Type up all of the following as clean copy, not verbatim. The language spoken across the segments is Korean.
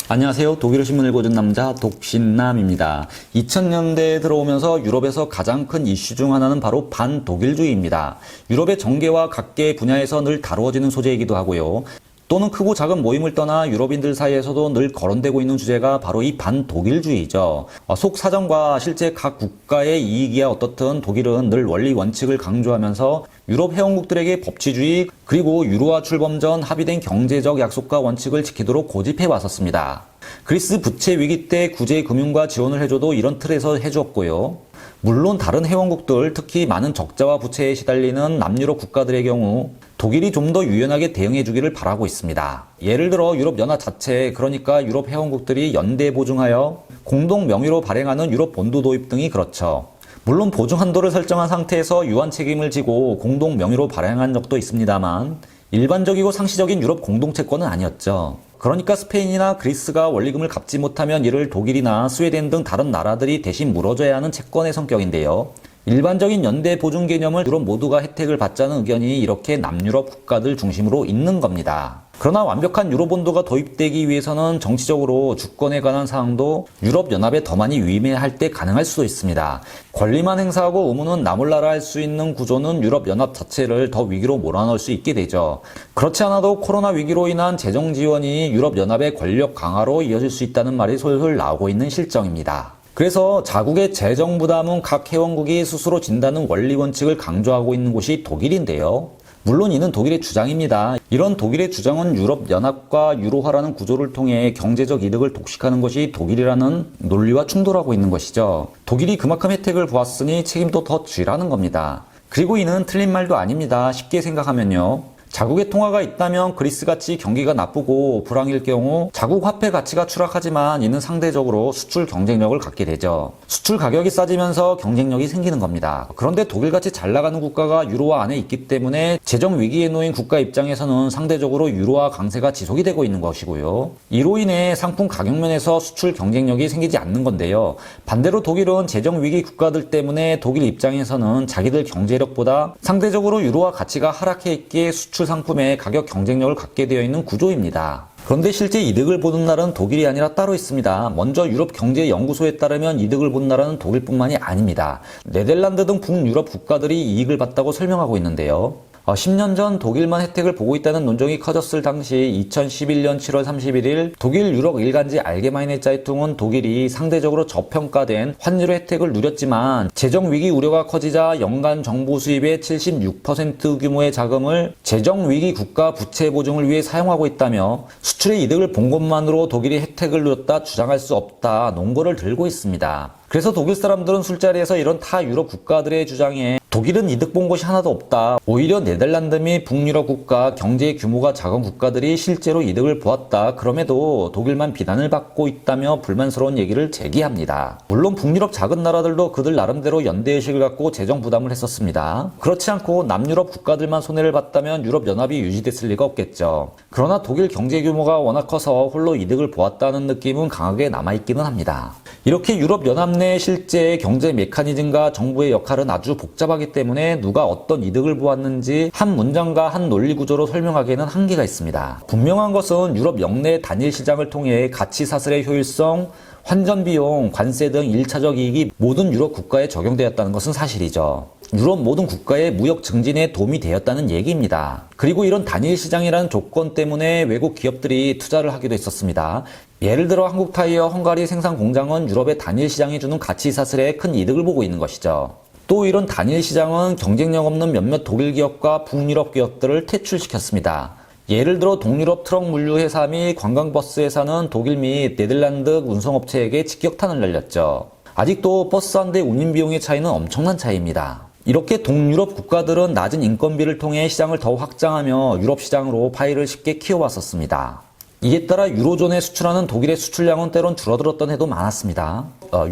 안녕하세요. 독일어 신문 읽어준 남자 독신남입니다. 2000년대에 들어오면서 유럽에서 가장 큰 이슈 중 하나는 바로 반독일주의입니다. 유럽의 정계와 각계 분야에서 늘 다루어지는 소재이기도 하고요. 또는 크고 작은 모임을 떠나 유럽인들 사이에서도 늘 거론되고 있는 주제가 바로 이 반독일주의죠. 속사정과 실제 각 국가의 이익이야 어떻든 독일은 늘 원리 원칙을 강조하면서 유럽 회원국들에게 법치주의 그리고 유로화 출범 전 합의된 경제적 약속과 원칙을 지키도록 고집해 왔었습니다. 그리스 부채 위기 때 구제 금융과 지원을 해줘도 이런 틀에서 해주었고요. 물론 다른 회원국들, 특히 많은 적자와 부채에 시달리는 남유럽 국가들의 경우 독일이 좀 더 유연하게 대응해 주기를 바라고 있습니다. 예를 들어 유럽연합 자체, 그러니까 유럽 회원국들이 연대 보증하여 공동 명의로 발행하는 유럽 본도 도입 등이 그렇죠. 물론 보증 한도를 설정한 상태에서 유한 책임을 지고 공동 명의로 발행한 적도 있습니다만 일반적이고 상시적인 유럽 공동채권은 아니었죠. 그러니까 스페인이나 그리스가 원리금을 갚지 못하면 이를 독일이나 스웨덴 등 다른 나라들이 대신 물어줘야 하는 채권의 성격인데요. 일반적인 연대 보증 개념을 유럽 모두가 혜택을 받자는 의견이 이렇게 남유럽 국가들 중심으로 있는 겁니다. 그러나 완벽한 유로본도가 도입되기 위해서는 정치적으로 주권에 관한 사항도 유럽연합에 더 많이 위임할 때 가능할 수도 있습니다. 권리만 행사하고 의무는 나 몰라라 할 수 있는 구조는 유럽연합 자체를 더 위기로 몰아넣을 수 있게 되죠. 그렇지 않아도 코로나 위기로 인한 재정 지원이 유럽연합의 권력 강화로 이어질 수 있다는 말이 솔솔 나오고 있는 실정입니다. 그래서 자국의 재정 부담은 각 회원국이 스스로 진다는 원리 원칙을 강조하고 있는 곳이 독일인데요. 물론 이는 독일의 주장입니다. 이런 독일의 주장은 유럽연합과 유로화라는 구조를 통해 경제적 이득을 독식하는 것이 독일이라는 논리와 충돌하고 있는 것이죠. 독일이 그만큼 혜택을 보았으니 책임도 더 지라는 겁니다. 그리고 이는 틀린 말도 아닙니다. 쉽게 생각하면요. 자국의 통화가 있다면 그리스같이 경기가 나쁘고 불황일 경우 자국 화폐 가치가 추락하지만 이는 상대적으로 수출 경쟁력을 갖게 되죠. 수출 가격이 싸지면서 경쟁력이 생기는 겁니다. 그런데 독일같이 잘 나가는 국가가 유로화 안에 있기 때문에 재정 위기에 놓인 국가 입장에서는 상대적으로 유로화 강세가 지속이 되고 있는 것이고요. 이로 인해 상품 가격 면에서 수출 경쟁력이 생기지 않는 건데요. 반대로 독일은 재정 위기 국가들 때문에 독일 입장에서는 자기들 경제력보다 상대적으로 유로화 가치가 하락해 있기에 수출 상품의 가격 경쟁력을 갖게 되어 있는 구조입니다. 그런데 실제 이득을 보는 나라는 독일이 아니라 따로 있습니다. 먼저 유럽경제연구소에 따르면 이득을 본 나라는 독일뿐만이 아닙니다. 네덜란드 등 북유럽 국가들이 이익을 봤다고 설명하고 있는데요. 10년 전 독일만 혜택을 보고 있다는 논쟁이 커졌을 당시 2011년 7월 31일 독일 유럽 일간지 알게마이네 짜이퉁은 독일이 상대적으로 저평가된 환율 혜택을 누렸지만 재정 위기 우려가 커지자 연간 정부 수입의 76% 규모의 자금을 재정 위기 국가 부채 보증을 위해 사용하고 있다며 수출의 이득을 본 것만으로 독일이 혜택을 누렸다 주장할 수 없다 논거를 들고 있습니다. 그래서 독일 사람들은 술자리에서 이런 타 유럽 국가들의 주장에 독일은 이득 본 것이 하나도 없다. 오히려 네덜란드 및 북유럽 국가 경제 규모가 작은 국가들이 실제로 이득을 보았다. 그럼에도 독일만 비난을 받고 있다며 불만스러운 얘기를 제기합니다. 물론 북유럽 작은 나라들도 그들 나름대로 연대의식을 갖고 재정 부담을 했었습니다. 그렇지 않고 남유럽 국가들만 손해를 봤다면 유럽연합이 유지됐을 리가 없겠죠. 그러나 독일 경제 규모가 워낙 커서 홀로 이득을 보았다는 느낌은 강하게 남아있기는 합니다. 이렇게 유럽연합 내 실제 경제 메커니즘과 정부의 역할은 아주 복잡하기 때문에 누가 어떤 이득을 보았는지 한 문장과 한 논리 구조로 설명하기에는 한계가 있습니다. 분명한 것은 유럽 영내 단일 시장을 통해 가치 사슬의 효율성, 환전 비용, 관세 등 1차적 이익이 모든 유럽 국가에 적용되었다는 것은 사실이죠. 유럽 모든 국가의 무역 증진에 도움이 되었다는 얘기입니다. 그리고 이런 단일 시장이라는 조건 때문에 외국 기업들이 투자를 하기도 했었습니다. 예를 들어 한국 타이어 헝가리 생산 공장은 유럽의 단일 시장이 주는 가치 사슬에 큰 이득을 보고 있는 것이죠. 또 이런 단일 시장은 경쟁력 없는 몇몇 독일 기업과 북유럽 기업들을 퇴출시켰습니다. 예를 들어 동유럽 트럭 물류 회사 및 관광버스 회사는 독일 및 네덜란드 운송업체에게 직격탄을 날렸죠. 아직도 버스 한 대 운임 비용의 차이는 엄청난 차이입니다. 이렇게 동유럽 국가들은 낮은 인건비를 통해 시장을 더욱 확장하며 유럽 시장으로 파이를 쉽게 키워왔었습니다. 이에 따라 유로존에 수출하는 독일의 수출량은 때론 줄어들었던 해도 많았습니다.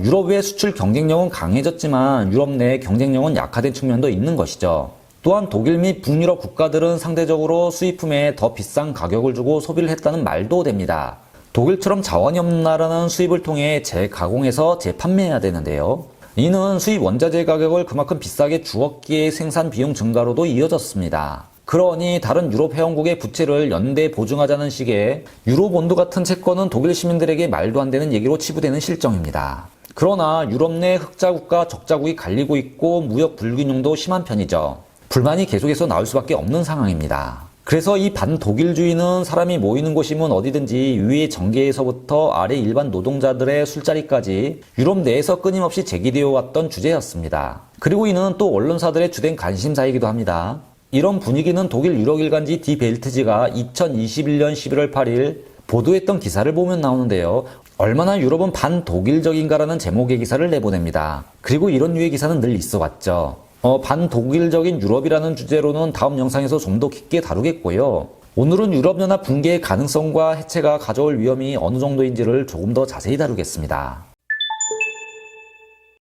유럽 외 수출 경쟁력은 강해졌지만 유럽 내 경쟁력은 약화된 측면도 있는 것이죠. 또한 독일 및 북유럽 국가들은 상대적으로 수입품에 더 비싼 가격을 주고 소비를 했다는 말도 됩니다. 독일처럼 자원이 없는 나라는 수입을 통해 재가공해서 재판매해야 되는데요. 이는 수입 원자재 가격을 그만큼 비싸게 주었기에 생산 비용 증가로도 이어졌습니다. 그러니 다른 유럽 회원국의 부채를 연대 보증하자는 식의 유로본드 같은 채권은 독일 시민들에게 말도 안 되는 얘기로 치부되는 실정입니다. 그러나 유럽 내 흑자국과 적자국이 갈리고 있고 무역 불균형도 심한 편이죠. 불만이 계속해서 나올 수밖에 없는 상황입니다. 그래서 이 반독일주의는 사람이 모이는 곳이면 어디든지 위의 정계에서부터 아래 일반 노동자들의 술자리까지 유럽 내에서 끊임없이 제기되어 왔던 주제였습니다. 그리고 이는 또 언론사들의 주된 관심사이기도 합니다. 이런 분위기는 독일 유력일간지 디 벨트지가 2021년 11월 8일 보도했던 기사를 보면 나오는데요. 얼마나 유럽은 반독일적인가라는 제목의 기사를 내보냅니다. 그리고 이런 류의 기사는 늘 있어 왔죠. 반독일적인 유럽이라는 주제로는 다음 영상에서 좀 더 깊게 다루겠고요. 오늘은 유럽연합 붕괴의 가능성과 해체가 가져올 위험이 어느 정도인지를 조금 더 자세히 다루겠습니다.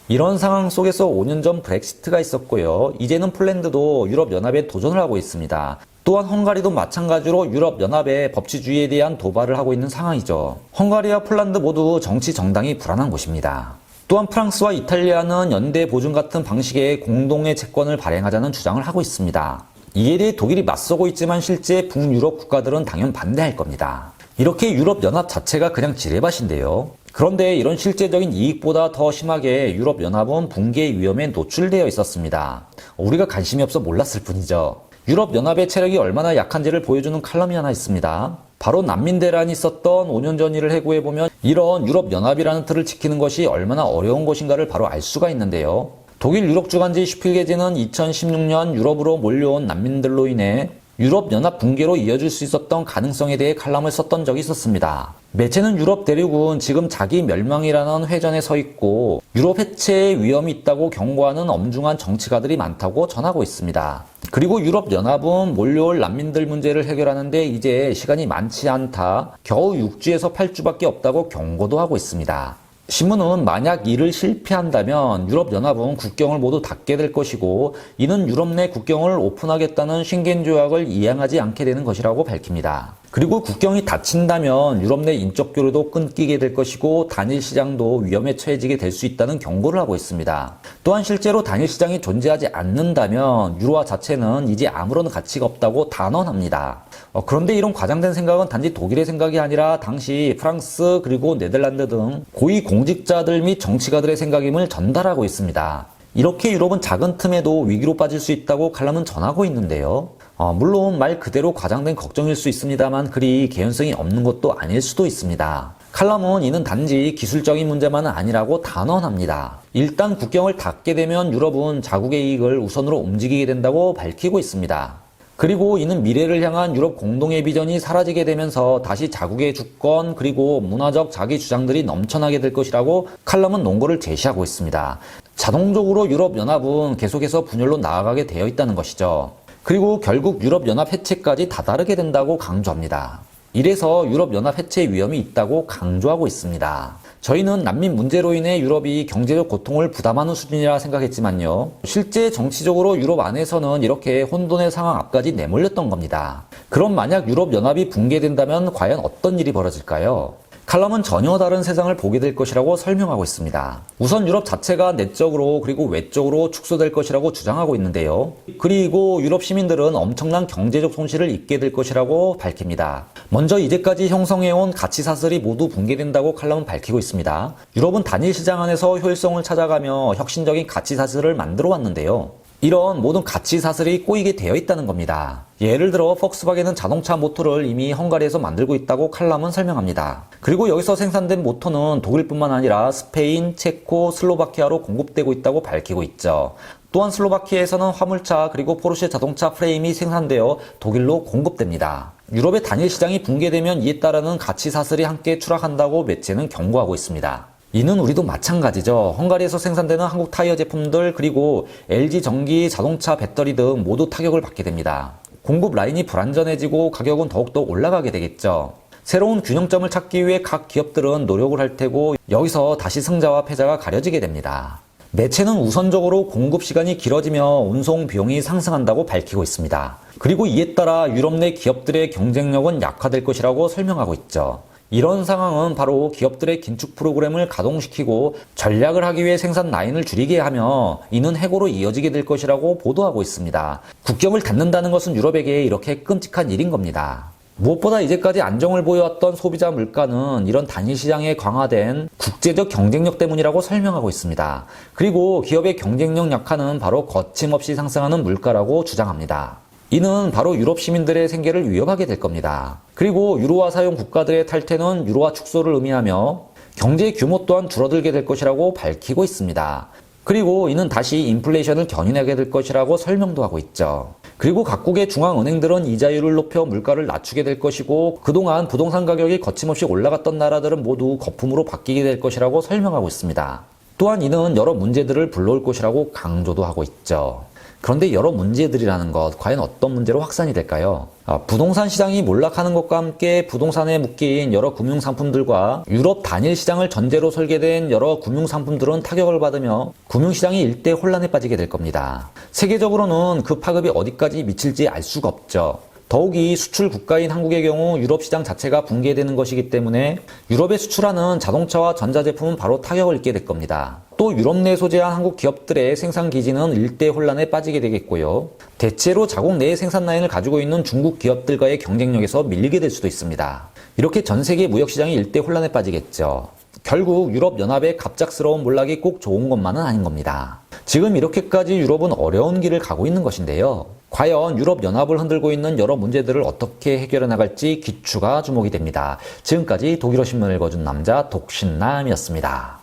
이런 상황 속에서 5년 전 브렉시트가 있었고요. 이제는 폴란드도 유럽연합에 도전을 하고 있습니다. 또한 헝가리도 마찬가지로 유럽연합의 법치주의에 대한 도발을 하고 있는 상황이죠. 헝가리와 폴란드 모두 정치 정당이 불안한 곳입니다. 또한 프랑스와 이탈리아는 연대 보증 같은 방식의 공동의 채권을 발행하자는 주장을 하고 있습니다. 이에 대해 독일이 맞서고 있지만 실제 북유럽 국가들은 당연 반대할 겁니다. 이렇게 유럽연합 자체가 그냥 지뢰밭인데요. 그런데 이런 실제적인 이익보다 더 심하게 유럽연합은 붕괴 위험에 노출되어 있었습니다. 우리가 관심이 없어 몰랐을 뿐이죠. 유럽연합의 체력이 얼마나 약한지를 보여주는 칼럼이 하나 있습니다. 바로 난민 대란이 있었던 5년 전 일을 해고해보면 이런 유럽연합이라는 틀을 지키는 것이 얼마나 어려운 것인가를 바로 알 수가 있는데요. 독일 유력 주간지 슈필게지는 2016년 유럽으로 몰려온 난민들로 인해 유럽연합 붕괴로 이어질 수 있었던 가능성에 대해 칼럼을 썼던 적이 있었습니다. 매체는 유럽 대륙은 지금 자기 멸망이라는 회전에 서 있고 유럽 해체의 위험이 있다고 경고하는 엄중한 정치가들이 많다고 전하고 있습니다. 그리고 유럽연합은 몰려올 난민들 문제를 해결하는데 이제 시간이 많지 않다. 겨우 6주에서 8주밖에 없다고 경고도 하고 있습니다. 신문은 만약 이를 실패한다면 유럽연합은 국경을 모두 닫게 될 것이고 이는 유럽 내 국경을 오픈하겠다는 쉥겐 조약을 이행하지 않게 되는 것이라고 밝힙니다. 그리고 국경이 닫힌다면 유럽 내 인적 교류도 끊기게 될 것이고 단일 시장도 위험에 처해지게 될 수 있다는 경고를 하고 있습니다. 또한 실제로 단일 시장이 존재하지 않는다면 유로화 자체는 이제 아무런 가치가 없다고 단언합니다. 그런데 이런 과장된 생각은 단지 독일의 생각이 아니라 당시 프랑스 그리고 네덜란드 등 고위 공직자들 및 정치가들의 생각임을 전달하고 있습니다. 이렇게 유럽은 작은 틈에도 위기로 빠질 수 있다고 칼럼은 전하고 있는데요. 물론 말 그대로 과장된 걱정일 수 있습니다만 그리 개연성이 없는 것도 아닐 수도 있습니다. 칼럼은 이는 단지 기술적인 문제만은 아니라고 단언합니다. 일단 국경을 닫게 되면 유럽은 자국의 이익을 우선으로 움직이게 된다고 밝히고 있습니다. 그리고 이는 미래를 향한 유럽 공동의 비전이 사라지게 되면서 다시 자국의 주권 그리고 문화적 자기 주장들이 넘쳐나게 될 것이라고 칼럼은 논거를 제시하고 있습니다. 자동적으로 유럽연합은 계속해서 분열로 나아가게 되어 있다는 것이죠. 그리고 결국 유럽연합 해체까지 다다르게 된다고 강조합니다. 이래서 유럽연합 해체 위험이 있다고 강조하고 있습니다. 저희는 난민 문제로 인해 유럽이 경제적 고통을 부담하는 수준이라 생각했지만요. 실제 정치적으로 유럽 안에서는 이렇게 혼돈의 상황 앞까지 내몰렸던 겁니다. 그럼 만약 유럽연합이 붕괴된다면 과연 어떤 일이 벌어질까요? 칼럼은 전혀 다른 세상을 보게 될 것이라고 설명하고 있습니다. 우선 유럽 자체가 내적으로 그리고 외적으로 축소될 것이라고 주장하고 있는데요. 그리고 유럽 시민들은 엄청난 경제적 손실을 입게 될 것이라고 밝힙니다. 먼저 이제까지 형성해온 가치 사슬이 모두 붕괴된다고 칼럼은 밝히고 있습니다. 유럽은 단일 시장 안에서 효율성을 찾아가며 혁신적인 가치 사슬을 만들어 왔는데요. 이런 모든 가치 사슬이 꼬이게 되어 있다는 겁니다. 예를 들어 폭스바겐은 자동차 모터를 이미 헝가리에서 만들고 있다고 칼럼은 설명합니다. 그리고 여기서 생산된 모터는 독일뿐만 아니라 스페인, 체코, 슬로바키아로 공급되고 있다고 밝히고 있죠. 또한 슬로바키아에서는 화물차 그리고 포르쉐 자동차 프레임이 생산되어 독일로 공급됩니다. 유럽의 단일 시장이 붕괴되면 이에 따르는 가치 사슬이 함께 추락한다고 매체는 경고하고 있습니다. 이는 우리도 마찬가지죠. 헝가리에서 생산되는 한국 타이어 제품들 그리고 LG 전기 자동차 배터리 등 모두 타격을 받게 됩니다. 공급 라인이 불안전해지고 가격은 더욱더 올라가게 되겠죠. 새로운 균형점을 찾기 위해 각 기업들은 노력을 할 테고 여기서 다시 승자와 패자가 가려지게 됩니다. 매체는 우선적으로 공급 시간이 길어지며 운송 비용이 상승한다고 밝히고 있습니다. 그리고 이에 따라 유럽 내 기업들의 경쟁력은 약화될 것이라고 설명하고 있죠. 이런 상황은 바로 기업들의 긴축 프로그램을 가동시키고 전략을 하기 위해 생산 라인을 줄이게 하며 이는 해고로 이어지게 될 것이라고 보도하고 있습니다. 국경을 닫는다는 것은 유럽에게 이렇게 끔찍한 일인 겁니다. 무엇보다 이제까지 안정을 보여왔던 소비자 물가는 이런 단일 시장에 강화된 국제적 경쟁력 때문이라고 설명하고 있습니다. 그리고 기업의 경쟁력 약화는 바로 거침없이 상승하는 물가라고 주장합니다. 이는 바로 유럽 시민들의 생계를 위협하게 될 겁니다. 그리고 유로화 사용 국가들의 탈퇴는 유로화 축소를 의미하며 경제 규모 또한 줄어들게 될 것이라고 밝히고 있습니다. 그리고 이는 다시 인플레이션을 견인하게 될 것이라고 설명도 하고 있죠. 그리고 각국의 중앙은행들은 이자율을 높여 물가를 낮추게 될 것이고 그동안 부동산 가격이 거침없이 올라갔던 나라들은 모두 거품으로 바뀌게 될 것이라고 설명하고 있습니다. 또한 이는 여러 문제들을 불러올 것이라고 강조도 하고 있죠. 그런데 여러 문제들이라는 것, 과연 어떤 문제로 확산이 될까요? 부동산 시장이 몰락하는 것과 함께 부동산에 묶인 여러 금융상품들과 유럽 단일 시장을 전제로 설계된 여러 금융상품들은 타격을 받으며 금융시장이 일대 혼란에 빠지게 될 겁니다. 세계적으로는 그 파급이 어디까지 미칠지 알 수가 없죠. 더욱이 수출 국가인 한국의 경우 유럽 시장 자체가 붕괴되는 것이기 때문에 유럽에 수출하는 자동차와 전자제품은 바로 타격을 입게 될 겁니다. 또 유럽 내 소재한 한국 기업들의 생산 기지는 일대 혼란에 빠지게 되겠고요. 대체로 자국 내의 생산 라인을 가지고 있는 중국 기업들과의 경쟁력에서 밀리게 될 수도 있습니다. 이렇게 전 세계 무역시장이 일대 혼란에 빠지겠죠. 결국 유럽연합의 갑작스러운 몰락이 꼭 좋은 것만은 아닌 겁니다. 지금 이렇게까지 유럽은 어려운 길을 가고 있는 것인데요. 과연 유럽연합을 흔들고 있는 여러 문제들을 어떻게 해결해 나갈지 귀추가 주목이 됩니다. 지금까지 독일어 신문을 읽어준 남자 독신남이었습니다.